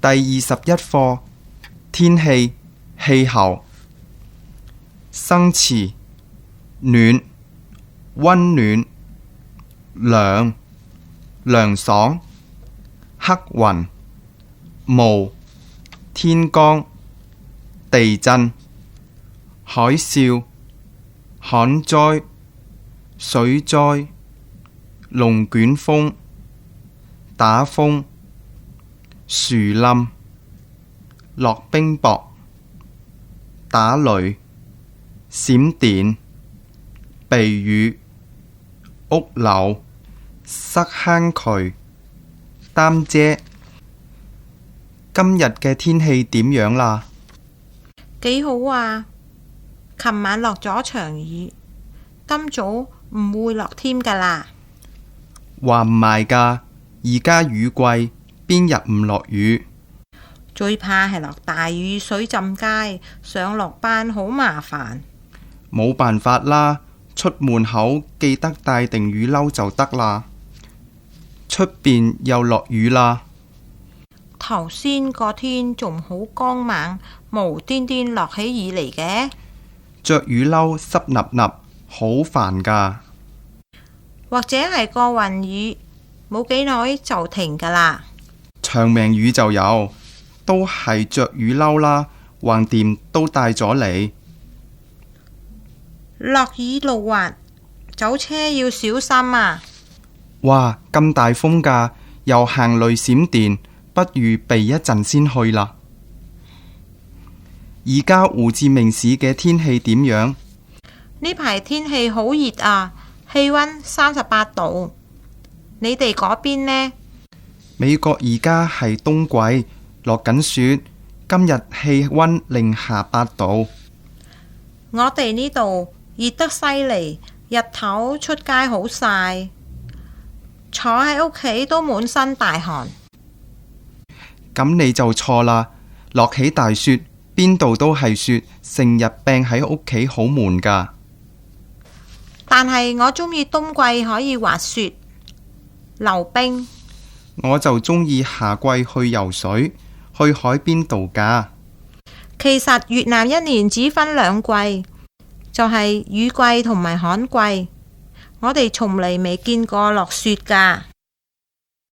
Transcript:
第21課天氣氣候。生詞暖、溫暖、涼、涼爽、黑雲、霧、天光、地震、海嘯、旱災、水災、龍捲風、打風、樹冧、落冰雹、打雷、閃電、避雨、屋漏、塞坑渠、擔遮。今日嘅天氣點樣啦？幾好啊！琴晚落咗場雨，今早唔會落添㗎啦。話唔係㗎，而家雨季，邊日唔落雨？最怕係落大雨，水浸街，上落班好麻煩。冇辦法啦，出門口記得帶定雨褸就得啦。出邊又落雨啦。頭先個天仲好光猛，無端端落起雨嚟嘅。着雨褸濕立立，好煩㗎。或者係個雲雨，冇幾耐就停㗎啦。長命雨就有，都係着雨褸啦，橫掂都帶咗嚟。落雨路滑，走車要小心啊！哇，咁大風㗎，又行雷閃電，不如避一陣先去啦。而家胡志明市嘅天氣點樣？呢排天氣好熱啊，氣溫38度。你哋嗰邊呢？美國而家係冬季，落緊雪，今日氣溫-8度。我哋呢度熱得犀利，日頭出街好曬，坐喺屋企都滿身大汗。咁你就錯啦，落起大雪，邊度都係雪，成日病喺屋企好悶㗎。但係我鍾意冬季可以滑雪、溜冰。我就鍾意夏季去游水，去海邊度假。其實越南一年只分兩季，就係雨季同埋旱季。我哋從嚟未見過落雪㗎。